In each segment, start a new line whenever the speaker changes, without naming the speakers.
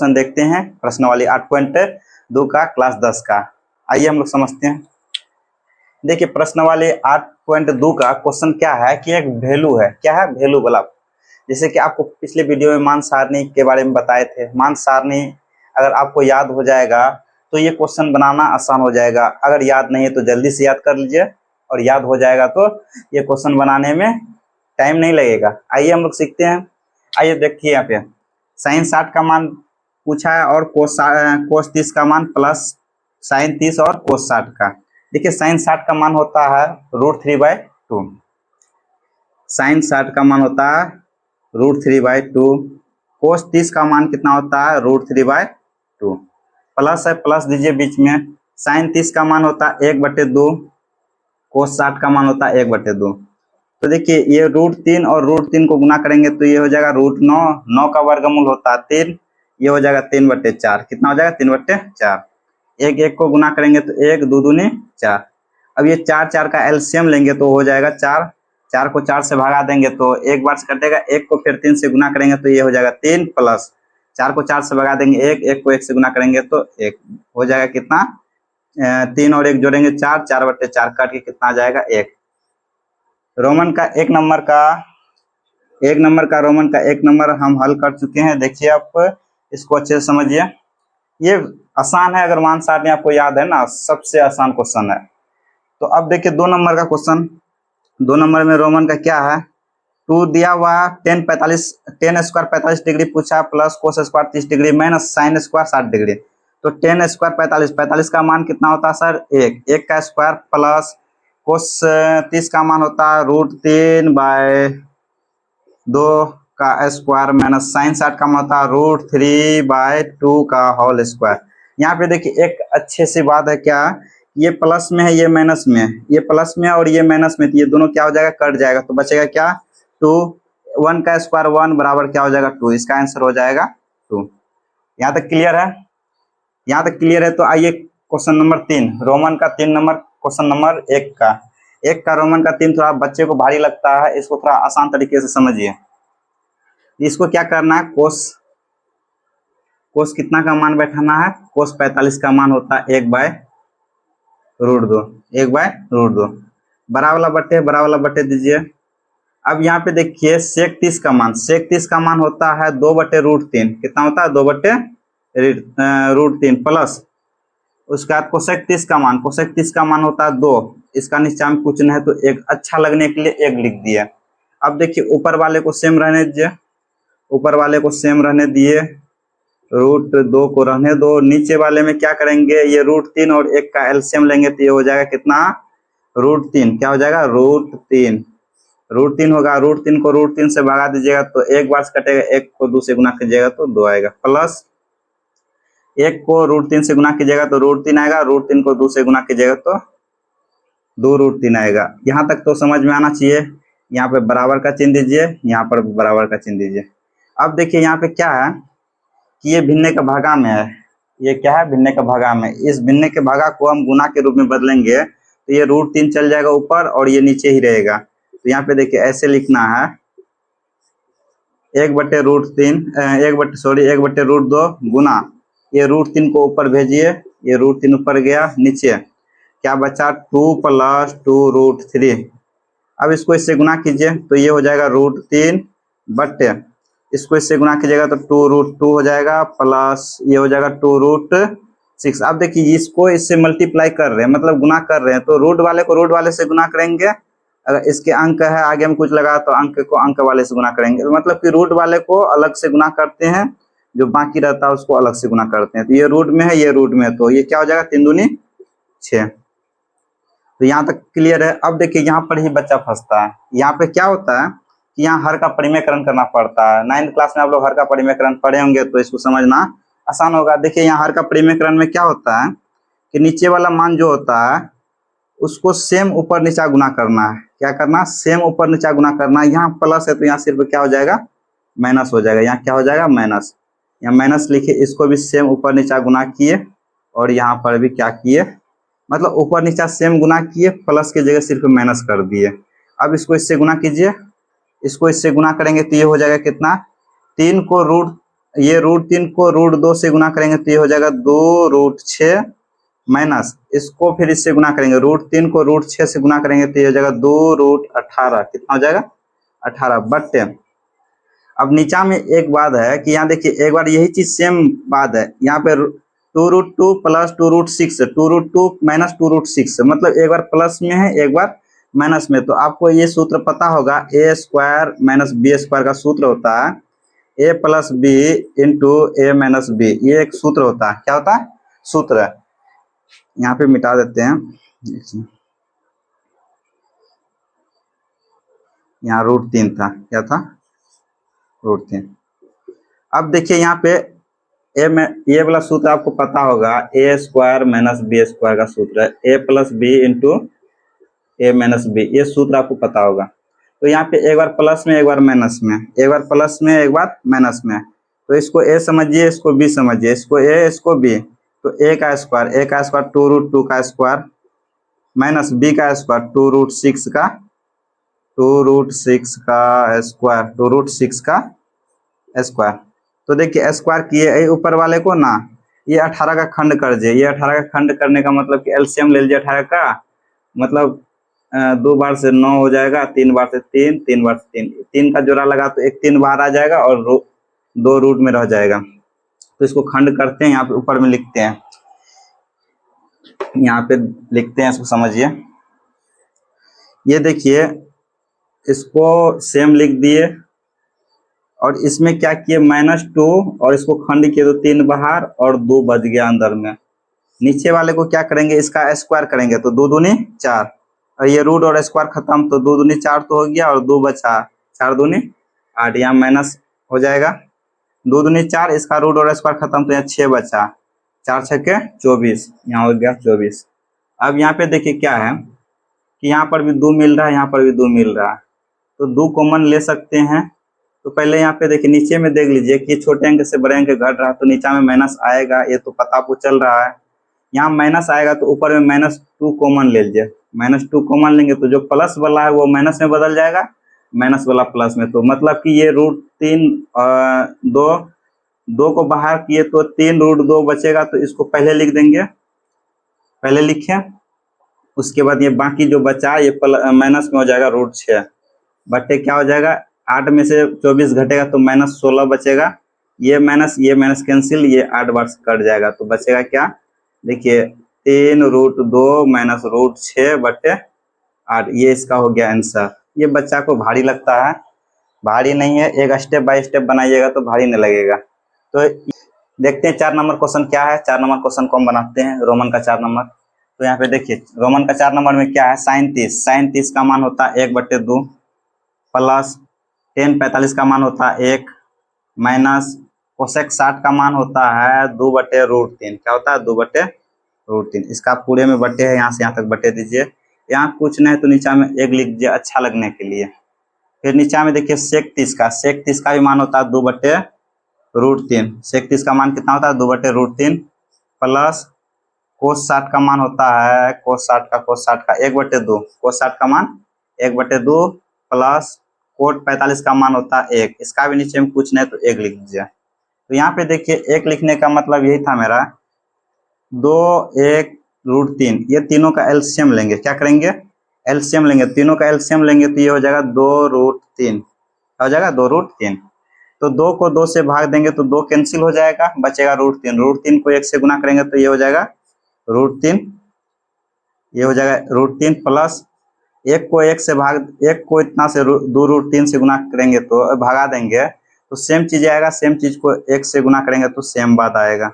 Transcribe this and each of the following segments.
Question देखते हैं प्रश्नावली 8.2 का क्लास 10 का। आइए हम लोग समझते हैं। देखिए प्रश्नावली 8.2 का क्वेश्चन क्या है कि एक वैल्यू है। क्या है? वैल्यू वाला। जैसे कि आपको पिछले वीडियो में मान सारणी के बारे में बताए थे। मान सारणी अगर आपको याद हो जाएगा तो ये क्वेश्चन बनाना आसान हो जाएगा। अगर याद नहीं है तो जल्दी से याद कर लीजिए, और याद हो जाएगा तो ये क्वेश्चन बनाने में टाइम नहीं लगेगा। आइए हम लोग सीखते हैं। आइए देखिए यहाँ पे साइन 60 का मान पूछा है और कोस 30 का मान प्लस साइन 30 और कोस 60 का। देखिए साइन 60 का मान होता है √3/2। साइन 60 का मान होता है √3/2। कोस 30 का मान कितना होता है? √3/2। प्लस है, प्लस दीजिए बीच में। साइन 30 का मान होता है 1/2। कोस 60 का मान होता है 1/2। तो देखिए ये √3 और √3 को गुना करेंगे तो ये हो जाएगा √9। 9 का वर्गमूल होता है 3, ये हो जाएगा 3/4। कितना हो जाएगा? 3/4। एक एक को गुना करेंगे तो 1 2 दूनी 4। अब ये 4 4 का एलसीएम लेंगे तो हो जाएगा 4। 4 को 4 से भगा देंगे तो एक बार से कटेगा। 1 को फिर 3 से गुना करेंगे तो ये हो जाएगा 3, प्लस 4 को 4 से भगा देंगे 1, 1 को 1 से गुना करेंगे तो 1 हो जाएगा। कितना? 3 और 1 जोड़ेंगे 4, 4/4 काट के कितना आ जाएगा? 1। रोमन का एक नंबर हम हल कर चुके हैं। देखिए आप इसको अच्छे से समझिए। ये आसान है, अगर मान सारणी आपको याद है ना, सबसे आसान क्वेश्चन है। तो अब देखिए 2 नंबर का क्वेश्चन। 2 नंबर में रोमन का क्या है? 2 दिया हुआ 10 स्क्वायर 45 डिग्री पूछा, plus cos square 30 degree minus sine square 60 degree. तो 10 स्क्वायर 45 का मान कितना होता है सर? 1 का स्क्वायर, प्लस कोस 30 का मान होता है √3/2 का स्क्वायर, माइनस साइन 60 का मान होता है √3/2 का होल स्क्वायर। यहाँ पे देखिए एक अच्छी सी बात है, क्या? ये प्लस में है, ये माइनस में है। ये प्लस में है और ये माइनस में, तो ये दोनों क्या हो जाएगा? कट जाएगा। तो बचेगा क्या? 2। 1 का स्क्वायर 1 बराबर क्या हो जाएगा? 2। इसका आंसर हो जाएगा 2। यहाँ तक क्लियर है? यहाँ तक क्लियर है। तो आइए क्वेश्चन नंबर 3, रोमन का 3 नंबर, क्वेश्चन नंबर 1 का रोमन का 3 थोड़ा बच्चे को भारी लगता है, इसको थोड़ा आसान तरीके से समझिए। इसको क्या करना है? कोस कितना का मान बैठाना है? कोस 45 का मान होता है 1/√2। 1/√2 बड़ा वाला बट्टे दीजिए। अब यहाँ पे देखिए सेक 30 का मान होता है 2/√3। कितना होता है? 2/√3 प्लस उसके बाद कोसेक 30 का मान होता है 2। इसका नीचे में कुछ नहीं है तो एक अच्छा लगने के लिए 1 लिख दिया। अब देखिए ऊपर वाले को सेम रहने दीजिए, √2 को रहने दो। नीचे वाले में क्या करेंगे? ये √3 और 1 का एलसीएम लेंगे तो ये हो जाएगा कितना? √3। क्या हो जाएगा? √3 होगा। √3 को √3 से भगा दीजिएगा तो एक बार से कटेगा, 1 को 2 से गुना कीजिएगा तो 2 आएगा, प्लस 1 को √3 से गुना कीजिएगा तो √3 आएगा। √3 को 2 से गुना कीजिएगा तो 2√3 आएगा। यहाँ तक तो समझ में आना चाहिए। यहाँ पे बराबर का चिन्ह दीजिए, यहाँ पर बराबर का चिन्ह दीजिए। अब देखिए यहाँ पे क्या है कि ये भिन्ने का भागा में है। ये क्या है? भिन्ने का भागा में। इस भिन्ने के भागा को हम गुना के रूप में बदलेंगे तो ये √3 चल जाएगा ऊपर और ये नीचे ही रहेगा। तो यहाँ पे देखिए ऐसे लिखना है 1/√2 गुना ये √3 को ऊपर भेजिए, ये √3 ऊपर गया, नीचे क्या बचा? 2 + 2√3। अब इसको इससे गुना कीजिए तो ये हो जाएगा √3 बट्टे, इसको इससे गुना कीजिएगा तो 2√2 हो जाएगा, प्लस ये हो जाएगा 2√6। अब देखिए इसको इससे मल्टीप्लाई कर रहे हैं, मतलब गुना कर रहे हैं, तो रूट वाले को रूट वाले से गुना करेंगे। अगर इसके अंक है आगे में कुछ लगा तो अंक को अंक वाले से गुना करेंगे। मतलब कि रूट वाले को अलग से गुना करते हैं, जो बाकी रहता है उसको अलग से गुना करते हैं। तो ये रूट में है, ये रूट में है, तो ये क्या हो जाएगा? 3 दूनी 6। तो यहाँ तक क्लियर है। अब देखिए यहाँ पर ही बच्चा फंसता है। यहाँ पे क्या होता है कि यहाँ हर का परिमेयकरण करना पड़ता है। 9th क्लास में आप लोग हर का परिमेयकरण पढ़े होंगे तो इसको समझना आसान होगा। देखिए यहाँ हर का परिमेयकरण में क्या होता है कि नीचे वाला मान जो होता है उसको सेम ऊपर नीचा गुना करना है। क्या करना? सेम ऊपर नीचा गुना करना है। यहाँ प्लस है तो यहाँ सिर्फ क्या हो जाएगा? माइनस हो जाएगा। यहाँ क्या हो जाएगा? माइनस। यहाँ माइनस लिखे, इसको भी सेम ऊपर नीचा गुना किए और यहाँ पर भी क्या किए? मतलब ऊपर नीचा सेम गुना किए, प्लस की जगह सिर्फ माइनस कर दिए। अब इसको इससे गुना कीजिए, इसको इससे गुना करेंगे तो ये हो जाएगा कितना? 3 को ये √3 को √2 से गुना करेंगे तो ये हो जाएगा 2√6 माइनस इसको फिर इससे गुना करेंगे, √3 को √6 से गुना करेंगे तो ये हो जाएगा 2√18। कितना हो जाएगा 18 बट्टे। अब नीचा में एक बात है कि यहाँ देखिए एक बार यही चीज सेम बात है यहाँ पे 2√2 प्लस 2√6, 2√2 माइनस 2√6 मतलब एक बार प्लस में है एक बार माइनस में। तो आपको ये सूत्र पता होगा a square minus B square का सूत्र होता है a plus B into A minus B. ये एक सूत्र होता है, क्या होता है सूत्र। यहाँ पे मिटा देते हैं, यहाँ √3 था, क्या था √3। अब देखिए यहाँ पे ए में ये वाला सूत्र आपको पता होगा a square minus B square का सूत्र है a plus B into A minus B, ये सूत्र आपको पता होगा। तो यहाँ पे एक बार प्लस में एक बार माइनस में, एक बार प्लस में एक बार माइनस में, तो इसको a समझिए इसको b समझिए, इसको a इसको b, तो a का स्क्वायर 2√2 का स्क्वायर माइनस b का स्क्वायर 2√6 का स्क्वायर 2√6 का स्क्वायर। तो देखिए स्क्वायर किए ऊपर वाले को ना, ये 18 का खंड कर दिए, ये 18 का खंड करने का मतलब कि एलसीएम ले लीजिए 18 का, मतलब 2 बार से 9 हो जाएगा, 3 बार से 3, 3 बार से 3, 3 का जोड़ा लगा तो एक 3 बाहर आ जाएगा और 2 रूट में रह जाएगा। तो इसको खंड करते हैं, यहाँ पे ऊपर में लिखते हैं, यहाँ पे लिखते हैं, इसको समझिए। ये देखिए इसको सेम लिख दिए और इसमें क्या किए -2 और इसको खंड किए तो 3 बाहर और 2 बच गया अंदर में। नीचे वाले को क्या करेंगे इसका स्क्वायर करेंगे तो 2 दूनी 4 और ये रूट और स्क्वायर खत्म तो 2 दूनी 4 तो हो गया और 2 बचा 4 दूनी 8, यहाँ माइनस हो जाएगा 2 दूनी 4, इसका रूट और स्क्वायर खत्म तो यहाँ 6 बचा, 4 छक्के 24, यहाँ हो गया 24। अब यहाँ पे देखिए क्या है कि यहाँ पर भी 2 मिल रहा है, यहाँ पर भी 2 मिल रहा है, तो 2 कॉमन ले सकते हैं। तो पहले यहाँ पे देखिए नीचे में देख लीजिए कि छोटे अंक से बड़े अंक घट रहा है तो नीचा में माइनस आएगा, ये तो पता आपको चल रहा है। यहाँ माइनस आएगा तो ऊपर में -2 कॉमन ले लीजिए, -2 कॉमन लेंगे तो जो प्लस वाला है वो माइनस में बदल जाएगा, माइनस वाला प्लस में। तो मतलब कि ये √3 2 को बाहर किए तो 3√2 बचेगा, तो इसको पहले लिख देंगे, पहले लिखें, उसके बाद ये बाकी जो बचा ये माइनस में हो जाएगा √6 बट्टे क्या हो जाएगा 8 में से 24 घटेगा तो -16 बचेगा, ये माइनस कैंसिल, ये 8 बार से कट जाएगा तो बचेगा क्या, देखिए 3√2 माइनस √6 बट्टे 8, ये इसका हो गया आंसर। ये बच्चा को भारी लगता है, भारी नहीं है, एक स्टेप बाय स्टेप बनाइएगा तो भारी नहीं लगेगा। तो देखते हैं 4 नंबर क्वेश्चन क्या है। 4 नंबर क्वेश्चन को हम बनाते हैं, रोमन का 4 नंबर। तो यहाँ पे देखिए रोमन का 4 नंबर में क्या है, sin 30 का मान होता है 1/2 प्लस tan 45 का मान होता है 1 माइनस कोसेक 60 का मान होता है 2/√3, क्या होता है 2/√3। इसका पूरे में बट्टे है, यहाँ से यहाँ तक बट्टे दीजिए, यहाँ कुछ नहीं तो नीचा में 1 लिख दीजिए अच्छा लगने के लिए। फिर नीचा में देखिए sec 30 का भी मान होता है 2/√3, sec 30 का मान कितना होता है 2/√3 प्लस cos 60 का मान होता है cos 60 का 1/2, cos 60 का मान 1/2 प्लस cot 45 का मान होता है 1, इसका भी नीचे में कुछ नहीं तो 1 लिख दीजिए। तो यहाँ पे देखिए 1 लिखने का मतलब यही था मेरा, 2 1√3, ये तीनों का एलसीएम लेंगे, क्या करेंगे एलसीएम लेंगे, तीनों का एलसीएम लेंगे तो ये हो जाएगा 2√3, हो जाएगा 2√3। तो 2 को 2 से भाग देंगे तो 2 कैंसिल हो जाएगा, बचेगा √3, √3 को 1 से गुना करेंगे तो ये हो जाएगा √3, ये हो जाएगा √3 प्लस 1 को 1 से भाग, 1 को इतना से 2√3 से गुना करेंगे तो भगा देंगे तो सेम चीज आएगा, सेम चीज को 1 से गुना करेंगे तो सेम बात आएगा,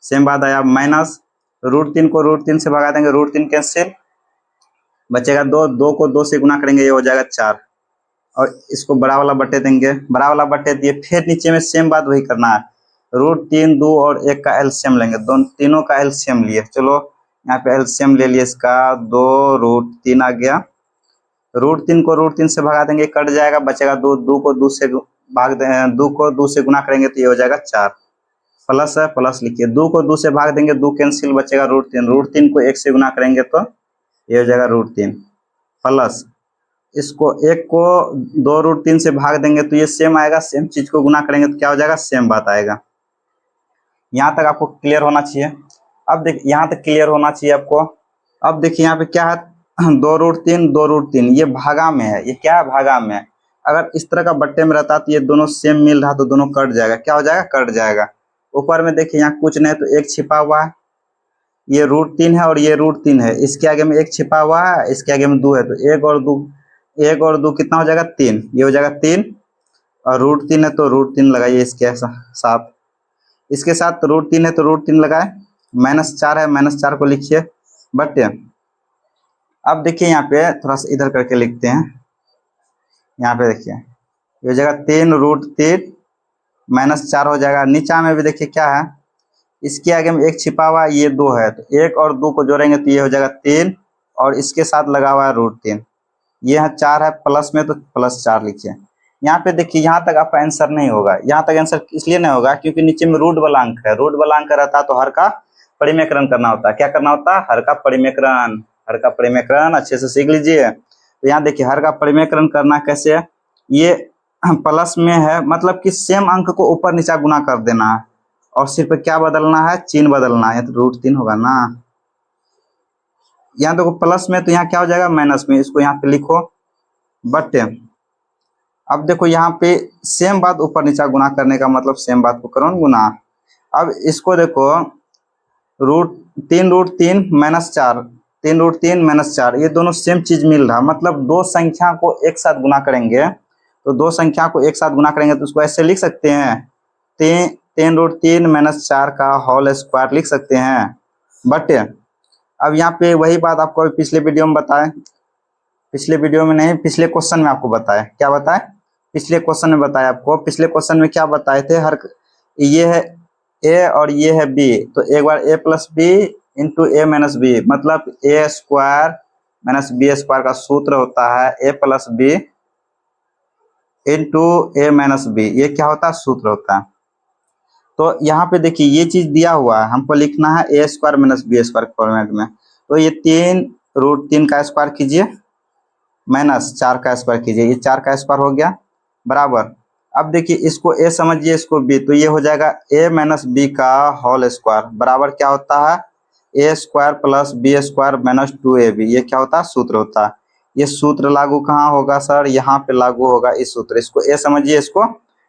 सेम बात आया। माइनस √3 को √3 से भगा देंगे, √3 कैंसिल, बचेगा 2, 2 को 2 से गुना करेंगे ये हो जाएगा 4 और इसको बड़ा वाला बट्टे देंगे, बड़ा वाला बट्टे दिए। फिर नीचे में सेम बात वही करना है, √3 2 और 1 का एलसीएम लेंगे, दोनों तीनों का एलसीएम लिए, चलो यहाँ पे एलसीएम ले लिए इसका, 2√3 आ गया, √3 को √3 से भगा देंगे कट जाएगा, बचेगा 2, 2 को 2 से भाग दे, 2 को 2 से गुना करेंगे तो ये हो जाएगा 4 प्लस है, प्लस लिखिए, 2 को 2 से भाग देंगे 2 कैंसिल, बचेगा √3, √3 को 1 से गुना करेंगे तो ये हो जाएगा √3 प्लस इसको एक को 2√3 से भाग देंगे तो ये सेम आएगा, सेम चीज को गुना करेंगे तो क्या हो जाएगा, सेम बात आएगा। यहाँ तक आपको क्लियर होना चाहिए। अब देखिए यहाँ तक क्लियर होना चाहिए आपको। अब देखिए यहाँ पे क्या है, 2√3 2√3 ये भागा में है, ये क्या है, भागा में है। अगर इस तरह का बट्टे में रहता तो ये दोनों सेम मिल रहा तो दोनों कट जाएगा, क्या हो जाएगा, कट जाएगा। ऊपर में देखिए यहाँ कुछ नहीं तो एक छिपा हुआ है, ये √3 है और ये √3 है, इसके आगे में एक छिपा हुआ है, इसके आगे में 2 है, तो एक और दो कितना हो जाएगा, 3, ये हो जाएगा 3। और √3 है तो √3 लगाइए इसके साथ, इसके साथ √3 है तो √3 लगाए। -4 है, -4 को लिखिए बट अब देखिए यहाँ पे थोड़ा सा इधर करके लिखते हैं। यहाँ पे देखिए ये हो जाएगा 3√3 -4 हो जाएगा। नीचा में भी देखिए क्या है, इसके आगे में एक छिपा हुआ है, ये 2 है, तो 1 और 2 को जोड़ेंगे तो ये हो जाएगा 3 और इसके साथ लगा हुआ है √3, ये है 4 है, प्लस में तो +4 लिखिए। यहाँ पे देखिए यहाँ तक आपका आंसर नहीं होगा, यहाँ तक आंसर इसलिए नहीं होगा क्योंकि नीचे में रूट वाला अंक है, रूट वाला अंक रहता तो हर का परिमेकरण करना होता है। क्या करना होता है, हर का परिमेकरण, हर का परिमेकरण अच्छे से सीख लीजिए। तो यहाँ देखिए हर का परिमेकरण करना कैसे है, ये प्लस में है मतलब कि सेम अंक को ऊपर नीचा गुना कर देना है और सिर्फ क्या बदलना है, चिन्ह बदलना है, तो √3 होगा ना। यहाँ देखो प्लस में तो यहाँ क्या हो जाएगा, माइनस में, इसको यहाँ पे लिखो बट अब देखो यहाँ पे सेम बात ऊपर नीचा गुना करने का मतलब सेम बात को करो गुना। अब इसको देखो √3 -4, 3√3 -4 ये दोनों सेम चीज मिल रहा, मतलब दो संख्या को एक साथ गुना करेंगे, तो दो संख्या को एक साथ गुना करेंगे तो उसको ऐसे लिख सकते हैं, 3√3 -4 का होल स्क्वायर लिख सकते हैं। बट अब यहाँ पे वही बात आपको पिछले वीडियो में बताए, पिछले वीडियो में नहीं, पिछले क्वेश्चन में आपको बताया, क्या बताए, पिछले क्वेश्चन में बताया आपको। पिछले क्वेश्चन में क्या बताए थे, हर ये है ए और ये है बी, तो एक बार a + b into a - b मतलब a² - b² का सूत्र होता है a + b into a - b, ये क्या होता है, सूत्र होता है। तो यहाँ पे देखिए ये चीज दिया हुआ है, हमको लिखना है a² - b² फॉर्मेट में, तो ये 3√3 का स्क्वायर कीजिए -4 का स्क्वायर कीजिए, ये 4 का स्क्वायर हो गया बराबर। अब देखिए इसको a समझिए, इसको b, तो ये हो जाएगा a - b का होल स्क्वायर बराबर क्या होता है, a² + b² - 2ab, ये क्या होता है, सूत्र होता है। ये सूत्र लागू कहाँ होगा सर, यहाँ पे लागू होगा इस सूत्र, इसको a समझिए, इसको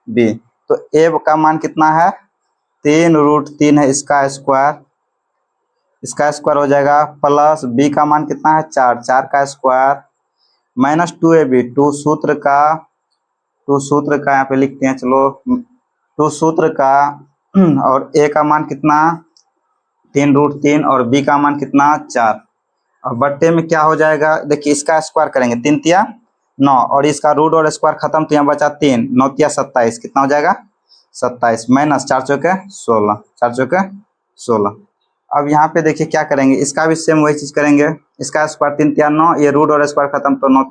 b। तो a का मान कितना है, 3√3 है, इसका स्क्वायर हो जाएगा, प्लस b का मान कितना है, 4 का स्क्वायर -2ab, 2 सूत्र का यहाँ पे लिखते हैं, चलो 2 सूत्र का और a का मान कितना 3√3 और b का मान कितना 4, और बट्टे में क्या हो जाएगा, देखिए इसका स्क्वायर करेंगे 3 तिया 9 और इसका रूट और स्क्वायर खत्म तो यहाँ बचा 3, 9 तिया 27, कितना हो जाएगा 27 -4 चौके 16, 4 चौके 16। अब यहाँ पे देखिए क्या करेंगे, इसका भी सेम वही चीज करेंगे, इसका स्क्वायर 3 तिया 9, ये रूट और स्क्वायर खत्म तो 9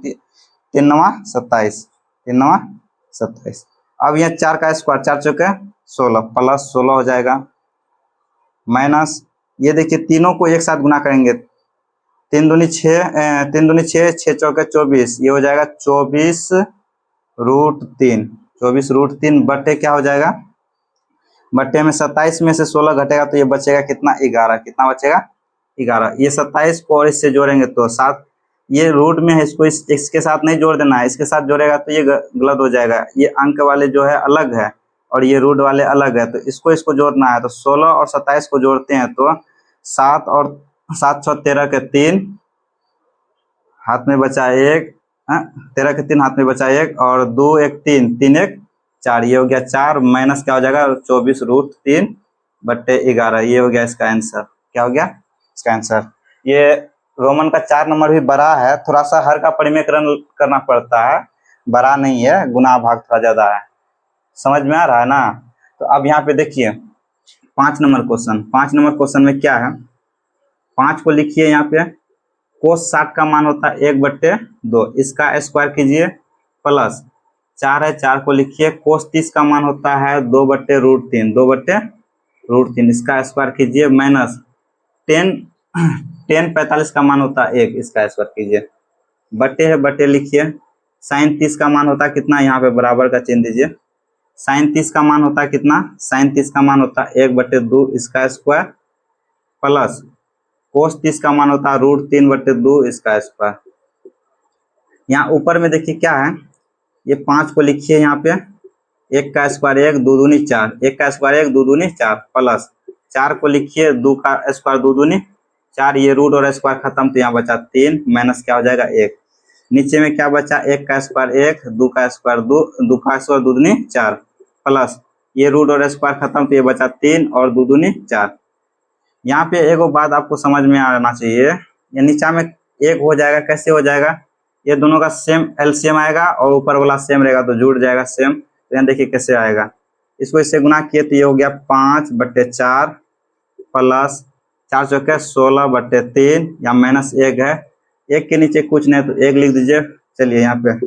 3 9 27, 3 9 27। अब यहाँ 4 का स्क्वायर 4 चौके 16 प्लस 16 हो जाएगा माइनस, ये देखिए तीनों को एक साथ गुना करेंगे, 3 दूनी 6, 3 दूनी 6, 6 चौके 24, ये हो जाएगा 24√3, 24√3 बट्टे क्या हो जाएगा, बट्टे में 27 में से 16 घटेगा तो ये बचेगा कितना 11, कितना बचेगा 11। ये 27 को और इससे जोड़ेंगे तो 7, ये रूट में है, इसको इसके साथ नहीं जोड़ देना है, इसके साथ जोड़ेगा तो ये गलत हो जाएगा, ये अंक वाले जो है अलग है और ये रूट वाले अलग है, तो इसको जोड़ना है। तो 16 और 27 को जोड़ते हैं तो 7 और 7 6 13 के 3 हाथ में बचा 1, 13 के 3 हाथ में बचा 1 और 2 1 3 3 1 4, ये हो गया 4 माइनस क्या हो जाएगा 24√3 बट्टे 11, ये हो गया इसका आंसर। क्या हो गया इसका आंसर। ये रोमन का 4 नंबर भी बड़ा है, थोड़ा सा हर का परिमेकरण करना पड़ता है, बड़ा नहीं है, गुना भाग थोड़ा ज्यादा है, समझ में आ रहा है ना। तो अब यहाँ पे देखिए 5 नंबर क्वेश्चन, 5 नंबर क्वेश्चन में क्या है, 5 को लिखिए यहाँ पे, कोस 60 का मान होता है 1/2, इसका स्क्वायर कीजिए, प्लस 4 है 4 को लिखिए, कोस 30 का मान होता है 2/√3, 2/√3 इसका स्क्वायर कीजिए, माइनस 10 45 का मान होता है 1, इसका स्क्वायर कीजिए। बटे है, बटे लिखिए। साइन 30 का मान होता है कितना, यहाँ पे बराबर का चिन्ह दीजिए। साइन 30 का मान होता है कितना, साइन 30 का मान होता है 1/2 इसका स्क्वायर प्लस कोस 30 का मान होता है √3/2 इसका स्क्वायर। यहाँ ऊपर में देखिए क्या है, ये 5 को लिखिए यहाँ पे, 1 का स्क्वायर 1, 2 दूनी 4, 1 का स्क्वायर 1, 2 दूनी 4 प्लस 4 को लिखिए 2 का स्क्वायर 2 दूनी 4, ये रूट और स्क्वायर खत्म तो यहाँ बचा 3 माइनस क्या हो जाएगा 1। नीचे में क्या बचा, 1 का स्क्वायर 1, 2 का स्क्वायर 2, 2 का स्क्वायर 2 दूनी 4 प्लस ये रूट और स्क्वायर खत्म तो ये बचा 3 और 2 दूनी 4। यहाँ पे एक बात आपको समझ में आना चाहिए, ये नीचा में 1 हो जाएगा, कैसे हो जाएगा, ये दोनों का सेम एलसीएम आएगा और ऊपर वाला सेम रहेगा तो जुड़ जाएगा सेम। तो यहाँ देखिए कैसे आएगा, इसको इससे गुना किए तो ये हो गया 5/4 प्लस 4 चौके 16/3 या माइनस 1 है, 1 के नीचे कुछ नहीं तो 1 लिख दीजिए। चलिए यहाँ पे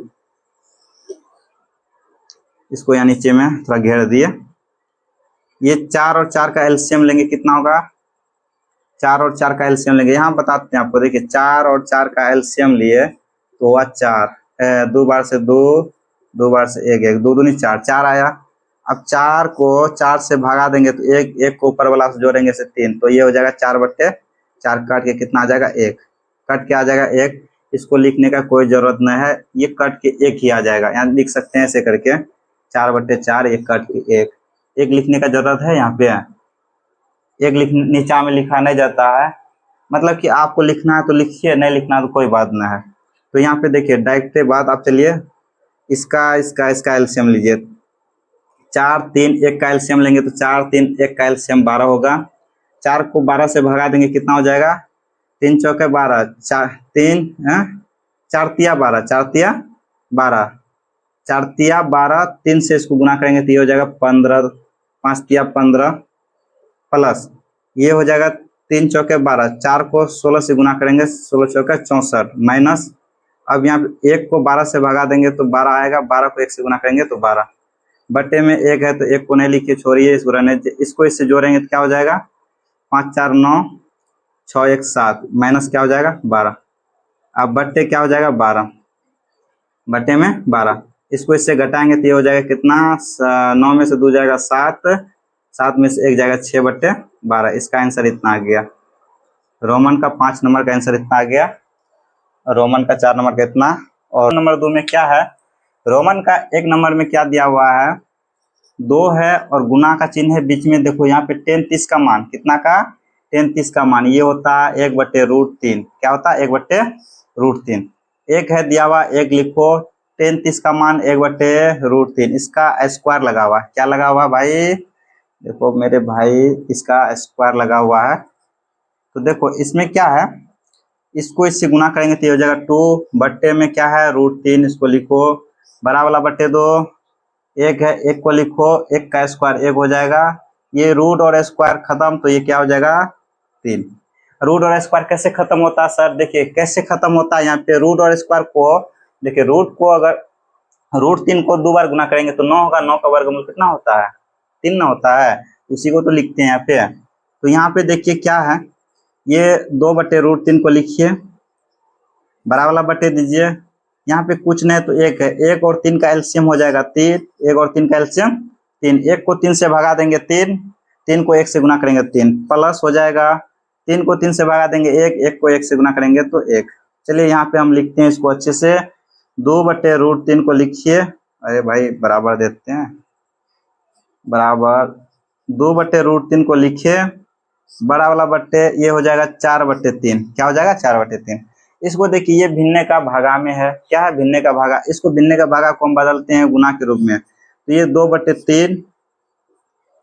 इसको यहाँ नीचे में थोड़ा घेर दिए। ये 4 और 4 का एलसीएम लेंगे कितना होगा, 4 और 4 का एलसीएम लेंगे, यहाँ बताते हैं आपको। देखिए 4 और 4 का एलसीएम लिए तो हुआ 4, 2 बार से 2, 2 बार से 1, 1 2 दूनी 4, 4 आया। अब 4 को 4 से भगा देंगे तो 1, 1 को ऊपर वाला से जोड़ेंगे से 3, तो ये हो जाएगा 4/4, कट के कितना आ जाएगा 1, कट के आ जाएगा 1। इसको लिखने का कोई जरूरत नहीं है, ये कट के 1 ही आ जाएगा। यहाँ लिख सकते हैं ऐसे करके 4/4, ये कट के 1, 1 लिखने का जरूरत है। यहाँ पे 1 नीचा में लिखा नहीं जाता है, मतलब कि आपको लिखना है तो लिखिए, नहीं लिखना तो कोई बात नहीं है। तो यहाँ पे देखिए डायरेक्ट बात, आप चलिए इसका एलसीएम लीजिए। 4, 3, 1 का एलसीएम लेंगे तो 4, 3, 1 का एलसीएम 12 होगा। 4 को 12 से भगा देंगे कितना हो जाएगा, 3 चौके 12, 3 4 तिया 12, 4 तिया 12, 4 तिया 12, 3 से इसको गुना करेंगे तो ये हो जाएगा 15, 5 तिया 15 प्लस ये हो जाएगा 3 चौके 12, 4 को 16 से गुना करेंगे 16 चौके 64 माइनस, अब यहाँ 1 को 12 से भगा देंगे तो 12 आएगा, 12 को 1 से गुना करेंगे तो 12, बट्टे में 1 है तो 1 को नहीं लिखिए, छोड़िए इसको रहने, इसको इससे जोड़ेंगे तो क्या हो जाएगा 5 4 9 6 1 7 माइनस क्या हो जाएगा 12। अब बट्टे क्या हो जाएगा 12, बट्टे में 12, इसको इससे घटाएंगे तो ये हो जाएगा कितना, 9 में से 2 जाएगा 7, 7 में से 1 जाएगा 6/12। इसका आंसर इतना आ गया। रोमन का 5 नंबर का आंसर इतना आ गया, रोमन का 4 नंबर का इतना। और नंबर 2 में क्या है, रोमन का 1 नंबर में क्या दिया हुआ है, 2 है और गुना का चिन्ह है बीच में। देखो यहाँ पे 10 30 का मान कितना का, 10 30 का मान ये होता है 1/√3, क्या होता है 1/√3। 1 है दिया हुआ, 1 लिखो, 10 30 का मान 1/√3, इसका स्क्वायर लगा हुआ है, क्या लगा हुआ भाई, देखो मेरे भाई इसका स्क्वायर लगा हुआ है। तो देखो इसमें क्या है, इसको इससे गुना करेंगे तो ये हो जाएगा 2, बट्टे में क्या है √3, इसको लिखो, बड़ा वाला बट्टे 2, 1 है 1 को लिखो, 1 का स्क्वायर 1 हो जाएगा, ये रूट और स्क्वायर खत्म तो ये क्या हो जाएगा 3। रूट और स्क्वायर कैसे खत्म होता है सर, देखिए कैसे खत्म होता है, यहाँ पे रूट और स्क्वायर को देखिए, रूट को अगर √3 को 2 बार गुना करेंगे तो 9 होगा, 9 का वर्गमूल कितना होता है 3 ना होता है, उसी को तो लिखते हैं यहाँ पे। तो यहाँ पे देखिए क्या है, ये 2/√3 को लिखिए, बड़ा वाला बटे दीजिए, यहाँ पे कुछ नहीं तो 1 है, 1 और 3 का एलसीएम हो जाएगा 3, 1 और 3 का एलसीएम 3, 1 को 3 से भगा देंगे 3, 3 को 1 से गुना करेंगे 3 प्लस हो जाएगा, 3 को 3 से भगा देंगे 1, 1 को 1 से गुना करेंगे तो 1। चलिए यहाँ पे हम लिखते हैं इसको अच्छे से, 2/√3 को लिखिए, अरे भाई बराबर देते हैं, बराबर 2/√3 को लिखिए, बड़ा वाला बट्टे ये हो जाएगा 4/3, क्या हो जाएगा 4/3। इसको देखिए ये भिन्ने का भागा में है, क्या है भिन्ने का भागा, इसको भिन्ने का भागा को हम बदलते हैं गुना के रूप में, तो ये 2/3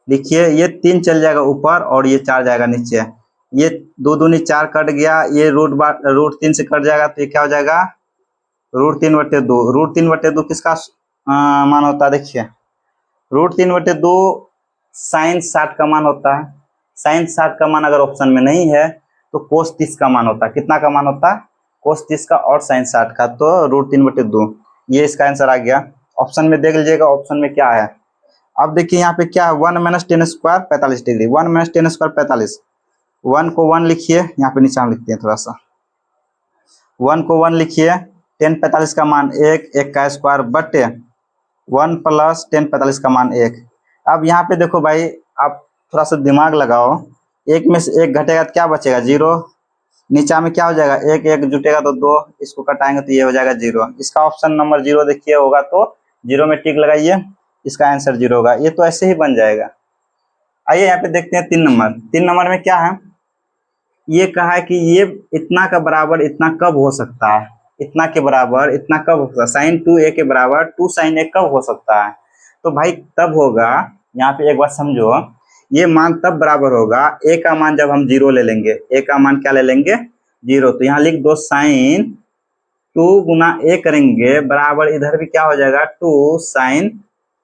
लिखिए, ये 3 चल जाएगा ऊपर और ये 4 जाएगा नीचे, ये 2 दूनी 4 कट गया, ये √3 से कट जाएगा तो ये क्या हो जाएगा √3/2। √3/2 किसका मान होता है, देखिए √3/2 साइन 60 का मान होता है, साइन 60 का मान अगर ऑप्शन में नहीं है तो कोस 30 का मान होता है, कितना का मान होता है कोस 30 का और साइन 60 का, तो √3/2 ये इसका आंसर आ गया। ऑप्शन में देख लीजिएगा ऑप्शन में क्या है। अब देखिए यहाँ पे क्या है, 1 - 10² 45 डिग्री, 1 - 10² 45, 1 को 1 लिखिए, यहाँ पे नीचे हम लिखते हैं थोड़ा सा, 1 को 1 लिखिए, 1045 का मान 1, 1 का स्क्वायर बटे 1 प्लस 1045 का मान 1। अब यहाँ पे देखो भाई, आप थोड़ा सा दिमाग लगाओ, एक में से एक घटेगा तो क्या बचेगा? 0। नीचा में क्या हो जाएगा? एक एक जुटेगा तो 2, इसको कटाएंगे तो ये हो जाएगा 0। इसका ऑप्शन नंबर 0 देखिए होगा तो 0 में टिक लगाइए, इसका आंसर 0 होगा। ये तो ऐसे ही बन जाएगा। आइए यहाँ पे देखते हैं 3 नंबर। 3 नंबर में क्या है? ये कहा है कि ये इतना का बराबर इतना कब हो सकता है? इतना के बराबर इतना कब हो सकता है? साइन 2a के बराबर 2 साइन a कब हो सकता है? तो भाई तब होगा, यहाँ पे एक बात समझो, ये मान तब बराबर होगा a का मान जब हम 0 ले लेंगे। a का मान क्या ले लेंगे? 0। तो यहाँ लिख दो साइन 2 गुना a करेंगे बराबर, इधर भी क्या हो जाएगा? 2 साइन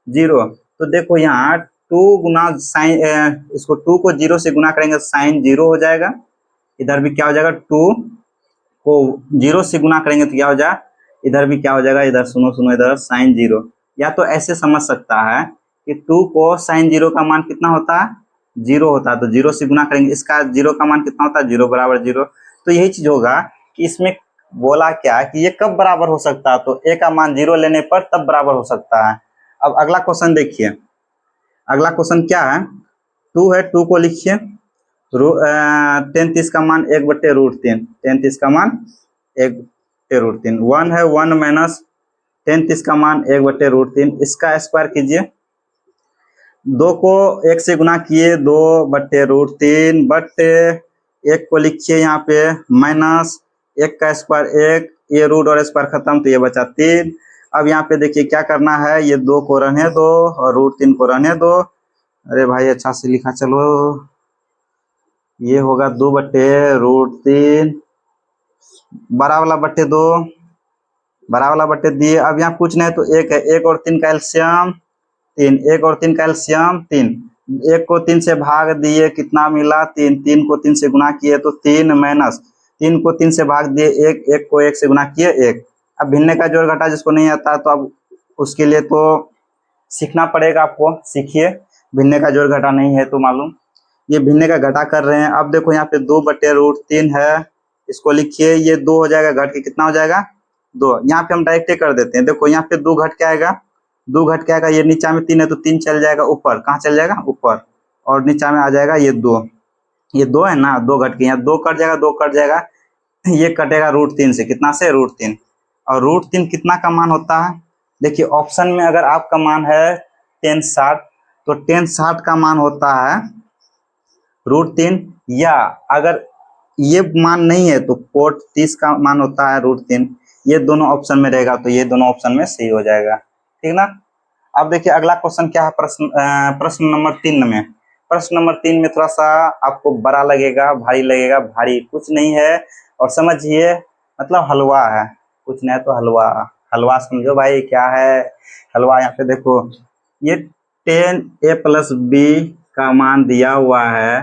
0। तो देखो यहाँ 2 गुना साइन, इसको 2 को 0 से गुना करेंगे साइन 0 हो जाएगा। इधर भी क्या हो जाएगा? 2 को 0 से गुना करेंगे तो क्या हो जाएगा? इधर भी क्या हो जाएगा? इधर सुनो सुनो, इधर साइन 0। या तो ऐसे समझ सकता है कि 2 को साइन 0 का मान कितना होता है? 0 होता है। तो 0 से गुना करेंगे, इसका 0 का मान कितना होता है? 0 बराबर 0। तो यही चीज होगा कि इसमें बोला क्या कि ये कब बराबर हो सकता है? तो a का मान 0 लेने पर तब बराबर हो सकता है। अब अगला क्वेश्चन देखिए। अगला क्वेश्चन क्या है? 2 है, 2 को लिखिए 10 का मान 1/√3। 10 का मान 1/√3। 1 है, 1 माइनस 10 का मान 1/√3, इसका स्क्वायर कीजिए। 2 को 1 से गुना किए 2/√3 बटे 1 को लिखिए यहाँ पे माइनस 1 का स्क्वायर 1, ये रूट और स्क्वायर खत्म तो ये बचा 3। अब यहाँ पे देखिए क्या करना है, ये 2 को रहने दो और √3 को रहने दो। अरे भाई अच्छा से लिखा, चलो ये होगा 2/√3, बड़ा वाला बटे 2, बड़ा वाला बटे दिए। अब यहाँ कुछ नहीं तो 1 है, 1 और 3 का एलसीएम 3, 1 और 3 का एलसीएम 3। 1 को 3 से भाग दिए, कितना मिला? 3। 3 को 3 से गुना किए तो 3 माइनस 3 को 3 से भाग दिए 1, 1 को 1 से गुना किए 1। अब भिन्ने का जोड़ घटा जिसको नहीं आता तो अब उसके लिए तो सीखना पड़ेगा आपको, सीखिए। भिन्ने का जोड़ घटा नहीं है तो मालूम, ये भिन्ने का घटा कर रहे हैं। अब देखो यहाँ पे 2/√3 है, इसको लिखिए, ये 2 हो जाएगा, घट के कितना हो जाएगा? 2। यहाँ पे हम डायरेक्ट कर देते हैं। देखो यहाँ पे 2 घट के आएगा, 2 घट के आएगा, ये नीचा में 3 है तो 3 चल जाएगा ऊपर। कहाँ चल जाएगा? ऊपर। और नीचा में आ जाएगा ये 2, ये 2 है ना, 2 घट के यहाँ 2 कट जाएगा, 2 कट जाएगा, ये कटेगा √3 से। कितना से? √3। और √3 कितना का मान होता है? देखिए ऑप्शन में अगर आपका मान है 1060 तो 1060 का मान होता है √3, या अगर ये मान नहीं है तो कोट 30 का मान होता है √3। ये दोनों ऑप्शन में रहेगा तो ये दोनों ऑप्शन में सही हो जाएगा, ठीक ना। अब देखिए अगला क्वेश्चन क्या है, प्रश्न नंबर 3 में। प्रश्न नंबर 3 में थोड़ा सा आपको बड़ा लगेगा, भारी लगेगा। भारी कुछ नहीं है, और समझिए मतलब हलवा है, कुछ नहीं तो हलवा। हलवा समझो भाई क्या है हलवा। यहाँ पे देखो ये 10a + b का मान दिया हुआ है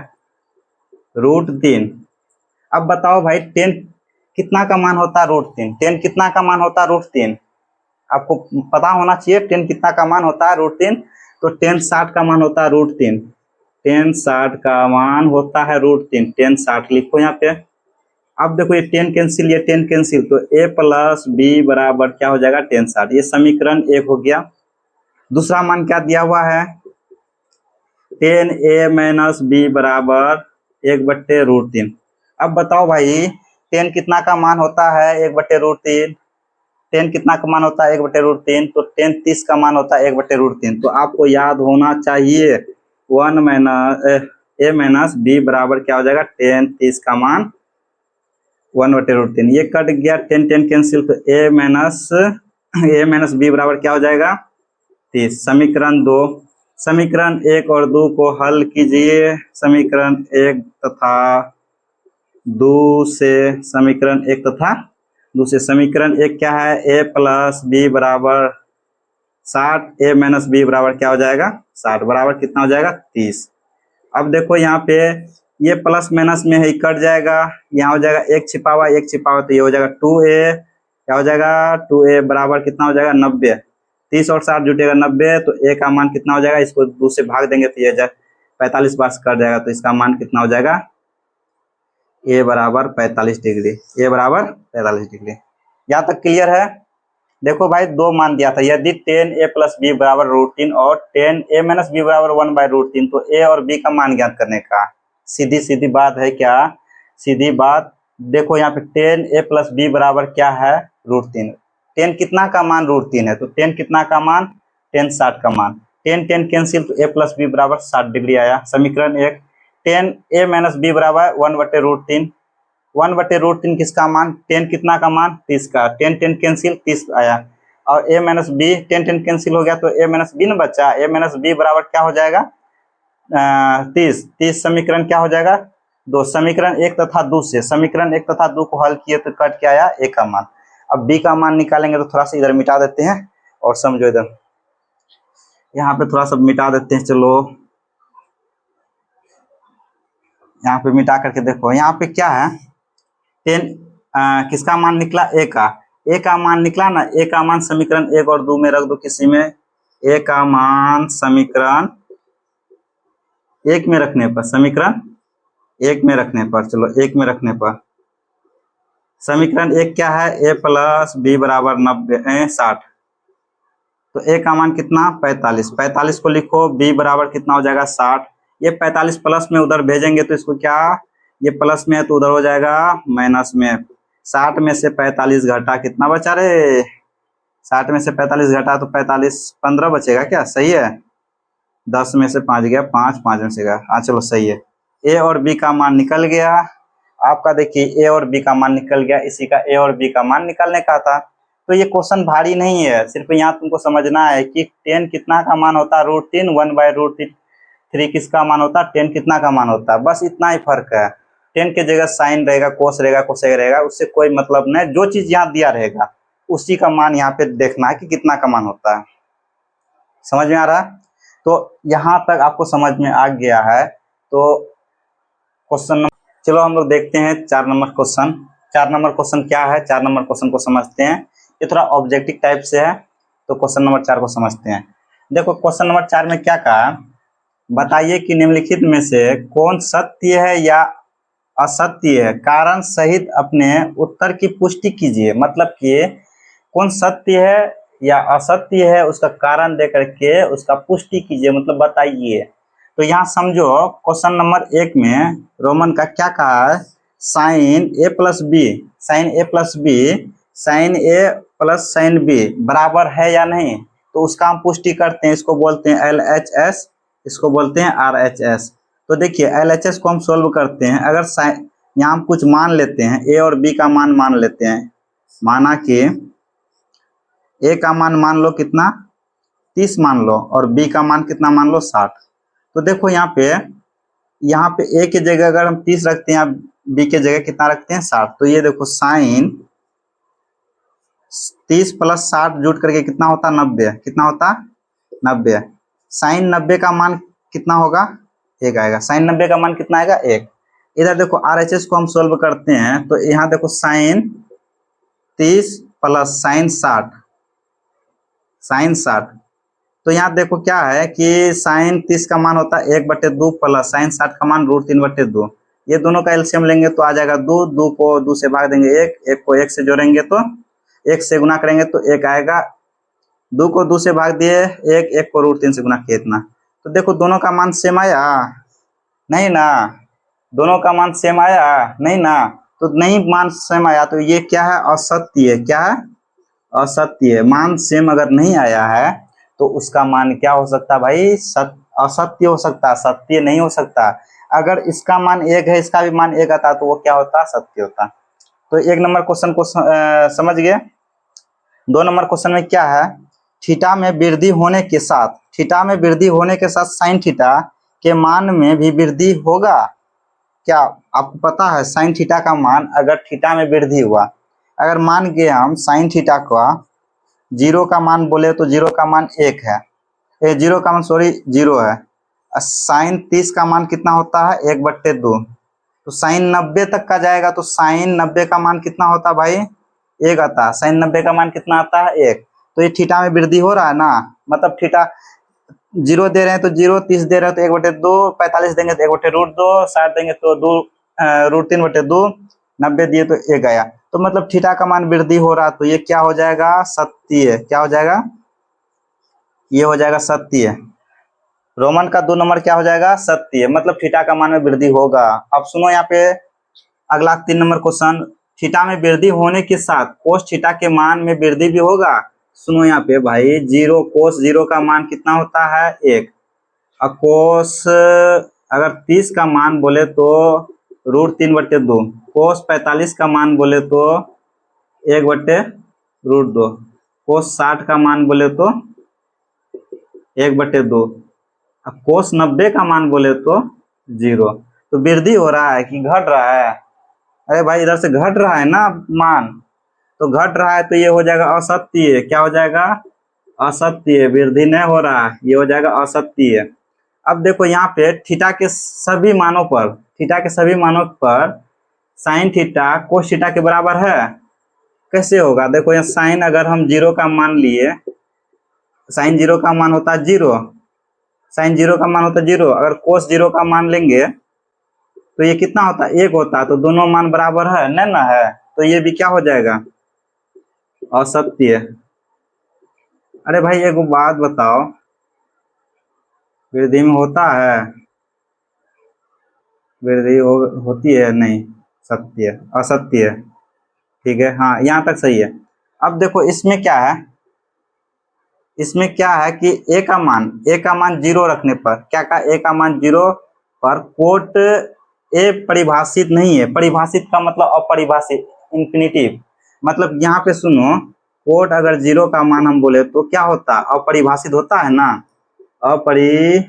√3। अब बताओ भाई 10 कितना का मान होता है √3? 10 कितना का मान होता है √3? आपको पता होना चाहिए 10 कितना का मान होता है √3। तो 1060 का मान होता है √3। 1060 का मान होता है √3। 1060 लिखो यहाँ पे। अब देखो ये 10 कैंसिल, ये 10 कैंसिल, तो a + b बराबर क्या हो जाएगा? 1060। ये समीकरण 1 हो गया। दूसरा मान क्या दिया हुआ है? 10a - b बराबर 1/√3। अब बताओ भाई 10 कितना का मान होता है 1/√3? 10 कितना का मान होता है 1/√3? तो 10 30 का मान होता है 1/√3। तो आपको याद होना चाहिए a - b बराबर क्या हो जाएगा? 10 30 का मान 1/√3। ये कट गया, 10 10 कैंसिल, तो a - b बराबर क्या हो जाएगा? 30। समीकरण 2। समीकरण 1 और 2 को हल कीजिए। समीकरण 1 तथा 2 से, समीकरण 1 तथा 2 से। समीकरण 1 क्या है? a + b बराबर 60। a - b बराबर क्या हो जाएगा? 60 बराबर कितना हो जाएगा? 30। अब देखो यहाँ पे ये प्लस माइनस में है, कट जाएगा, यहाँ हो जाएगा 1 छिपा हुआ, 1 छिपा हुआ, तो ये हो जाएगा 2a। क्या हो जाएगा? 2a बराबर कितना हो जाएगा? 90। 30 और 60 जुटेगा 90, तो a का मान कितना हो जाएगा? इसको 2 से भाग देंगे तो ये 45 बार कट जाएगा, तो इसका मान कितना हो जाएगा? a बराबर 45 डिग्री। a बराबर 45 डिग्री। यहाँ तक क्लियर है। देखो भाई दो मान दिया था, यदि टेन ए प्लस बी बराबर √3 और टेन ए माइनस बी बराबर 1/√3, तो ए और बी का मान ज्ञात करने का। सीधी सीधी बात है क्या, सीधी बात। देखो यहाँ पे टेन ए प्लस बी बराबर क्या है, √3। टेन कितना का मान, √3 है, तो टेन कितना का मान, टेन 60 का मान। टेन टेन कैंसिल, तो ए प्लस बी बराबर 60 डिग्री आया। समीकरण 1। टेन ए माइनस बी बराबर 1/√3। 1/√3 किसका मान, टेन कितना का मान, 30 का। टेन टेन कैंसिल, 30 आया। और A minus B, ten ten cancel हो गया तो ए माइनस बी न बचा। ए माइनस बी बराबर क्या हो जाएगा, 30। 30 समीकरण क्या हो जाएगा, 2। समीकरण 1 तथा 2 से, समीकरण 1 तथा 2 को हल किए तो कट के आया ए का मान। अब बी का मान निकालेंगे तो थोड़ा सा इधर मिटा देते हैं और समझो, इधर यहाँ पे थोड़ा सा मिटा देते हैं। चलो यहाँ पे मिटा करके देखो, यहाँ पे क्या है, टेन किसका मान निकला, ए का। ए का मान निकला ना, ए का मान समीकरण 1 और 2 में रख दो किसी में। ए का मान समीकरण 1 में रखने पर, समीकरण 1 में रखने पर, चलो 1 में रखने पर समीकरण 1 क्या है, ए प्लस बी बराबर 60। तो ए का मान कितना, 45। 45 को लिखो, बी बराबर कितना हो जाएगा, 60। ये 45 प्लस में उधर भेजेंगे तो इसको क्या, ये प्लस में है तो उधर हो जाएगा माइनस में। 60 में से 45 घटा, कितना बचा रे, 60 में से 45 घटा तो 45, 15 बचेगा क्या, सही है। 10 में से 5 गया, 5, 5 में से गया, हाँ चलो सही है। ए और बी का मान निकल गया आपका। देखिए ए और बी का मान निकल गया, इसी का ए और बी का मान निकालने का था। तो ये क्वेश्चन भारी नहीं है, सिर्फ यहाँ तुमको समझना है कि टेन कितना का मान होता है, √3। 1/√3 किसका मान होता है, टेन कितना का मान होता है, बस इतना ही फर्क है। टेन के जगह साइन रहेगा, कोस रहेगा, कोसेक रहेगा, उससे कोई मतलब नहीं। जो चीज यहाँ दिया रहेगा उसी का मान यहाँ पे देखना है कि कितना का मान होता है। समझ में आ रहा है, तो यहाँ तक आपको समझ में आ गया है। तो क्वेश्चन, चलो हम लोग देखते हैं 4 नंबर क्वेश्चन। 4 नंबर क्वेश्चन क्या है, 4 नंबर क्वेश्चन को समझते हैं। ये थोड़ा ऑब्जेक्टिव टाइप से है, तो क्वेश्चन नंबर 4 को समझते हैं। देखो क्वेश्चन नंबर 4 में क्या कहा, बताइए कि निम्नलिखित में से कौन सत्य है या असत्य है, कारण सहित अपने उत्तर की पुष्टि कीजिए। मतलब कि कौन सत्य है या असत्य है, उसका कारण दे करके उसका पुष्टि कीजिए, मतलब बताइए। तो यहाँ समझो क्वेश्चन नंबर 1 में रोमन का क्या कहा है, साइन ए प्लस बी, साइन ए प्लस बी, साइन ए प्लस साइन बी बराबर है या नहीं, तो उसका हम पुष्टि करते हैं। इसको बोलते हैं LHS, इसको बोलते हैं RHS। तो देखिए LHS को हम सोल्व करते हैं। अगर साइन, यहाँ हम कुछ मान लेते हैं, ए और बी का मान लेते हैं। माना कि ए का मान लो कितना, 30 मान लो, और बी का मान कितना मान लो, 60। तो देखो यहाँ पे ए के जगह अगर हम 30 रखते हैं, बी के जगह कितना रखते हैं, 60। तो ये देखो साइन 30 प्लस 60 जुट करके कितना होता, 90। कितना होता, 90। साइन 90 का मान कितना होगा, 1 आएगा। साइन 90 का मान कितना आएगा, 1। इधर देखो RHS को हम सोल्व करते हैं, तो यहाँ देखो साइन 30 प्लस साइन 60, साइन 60। तो यहाँ देखो क्या है कि साइन 30 का मान होता है 1/2 प्लस साइन 60 का मान √3/2। ये दोनों का एलसीएम लेंगे तो आ जाएगा 2। 2 को 2 से भाग देंगे 1, 1 को 1 से जोड़ेंगे तो 1 से गुना करेंगे तो 1 आएगा। 2 को 2 से भाग दिए 1, 1 को √3 से गुना किया इतना। तो देखो दोनों का मान सेम आया, नहीं ना, दोनों का मान सेम आया, नहीं ना। तो नहीं मान सेम आया तो ये क्या है, असत्य है। क्या है, असत्य है। मान सेम अगर नहीं आया है तो उसका मान क्या हो सकता है भाई, असत्य हो सकता है, सत्य नहीं हो सकता। अगर इसका मान 1 है, इसका भी मान 1 आता तो वो क्या होता, सत्य होता। तो 1 नंबर क्वेश्चन को समझ गए। 2 नंबर क्वेश्चन में क्या है, थीटा में वृद्धि होने के साथ, थीटा में वृद्धि होने के साथ साइन थीटा के मान में भी वृद्धि होगा। क्या आपको पता है, साइन थीटा का मान अगर थीटा में वृद्धि हुआ, अगर मान के हम साइन थीटा का 0 का मान बोले तो 0 का मान 1 है, 0 का मान 0 है। साइन 30 का मान कितना होता है, 1/2। तो साइन 90 तक का जाएगा तो साइन 90 का मान कितना होता है भाई, 1 आता है। साइन 90 का मान कितना आता है, 1। तो ये थीटा में वृद्धि हो रहा है ना, मतलब थीटा 0 दे रहे हैं तो 0, 30 दे रहे हैं तो 1/2, 45 देंगे तो 1/√2, 60 देंगे तो 2 √3/2, 90 दिए तो 1 आया, तो मतलब थीटा का मान वृद्धि हो रहा, तो ये क्या हो जाएगा, सत्य। क्या हो जाएगा, ये हो जाएगा सत्य। रोमन का 2 नंबर क्या हो जाएगा, सत्य, मतलब थीटा का मान में वृद्धि होगा। अब सुनो यहाँ पे अगला 3 नंबर क्वेश्चन, थीटा में वृद्धि होने के साथ कोस थीटा के मान में वृद्धि भी होगा। सुनो यहाँ पे भाई, जीरो कोस जीरो का मान कितना होता है, 1। और कोस अगर 30 का मान बोले तो √3/2, कोस 45 का मान बोले तो 1/√2, कोस 60 का मान बोले तो 1/2, अब कोस 90 का मान बोले तो 0। तो वृद्धि हो रहा है कि घट रहा है, अरे भाई इधर से घट रहा है ना मान, तो घट रहा है तो ये हो जाएगा असत्य। क्या हो जाएगा, असत्य, वृद्धि नहीं हो रहा है, ये हो जाएगा असत्य। अब देखो यहाँ पे थीटा के सभी मानों पर, थीटा के सभी मानों पर साइन थीटा कोस थीटा के बराबर है। कैसे होगा, देखो यहाँ साइन अगर हम 0 का मान लिए, साइन 0 का मान होता है 0, साइन 0 का मान होता है 0, अगर कोस 0 का मान लेंगे तो ये कितना होता है, 1 होता है, तो दोनों मान बराबर है नहीं ना है, तो ये भी क्या हो जाएगा, असत्य। अरे भाई एक बात बताओ, वृद्धि में होता है, वृद्धि होती है नहीं, सत्य, असत्य। ठीक है, हाँ यहाँ तक सही है। अब देखो इसमें क्या है, इसमें क्या है कि ए का मान 0 रखने पर, क्या का ए का मान 0 पर कोट ए परिभाषित नहीं है। परिभाषित का मतलब अपरिभाषित, इंफिनिटिव, मतलब यहाँ पे सुनो, कोट अगर 0 का मान हम बोले तो क्या होता है, अपरिभाषित होता है ना, अपरिभाषित,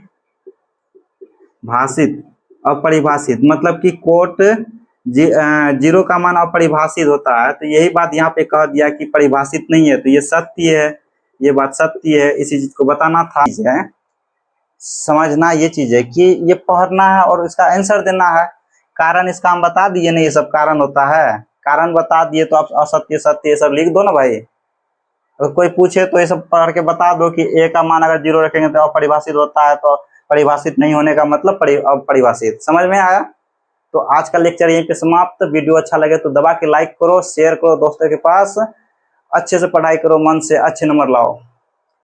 अपरिभाषित मतलब कि कोट 0 का मान अपरिभाषित होता है, तो यही बात यहाँ पे कह दिया कि परिभाषित नहीं है, तो ये सत्य है, ये बात सत्य है, इसी चीज को बताना था। है समझना ये चीज है कि ये पढ़ना है और इसका आंसर देना है। कारण इसका हम बता दिए ना, ये सब कारण होता है, कारण बता दिए तो आप असत्य सत्य ये सब लिख दो ना भाई। अगर कोई पूछे तो ये सब पढ़ के बता दो कि ए का मान अगर 0 रखेंगे तो अपरिभाषित होता है, तो परिभाषित नहीं होने का मतलब अपरिभाषित। समझ में आया? तो आज का लेक्चर यहीं पे समाप्त। वीडियो अच्छा लगे तो दबा के लाइक करो, शेयर करो दोस्तों के पास, अच्छे से पढ़ाई करो, मन से अच्छे नंबर लाओ।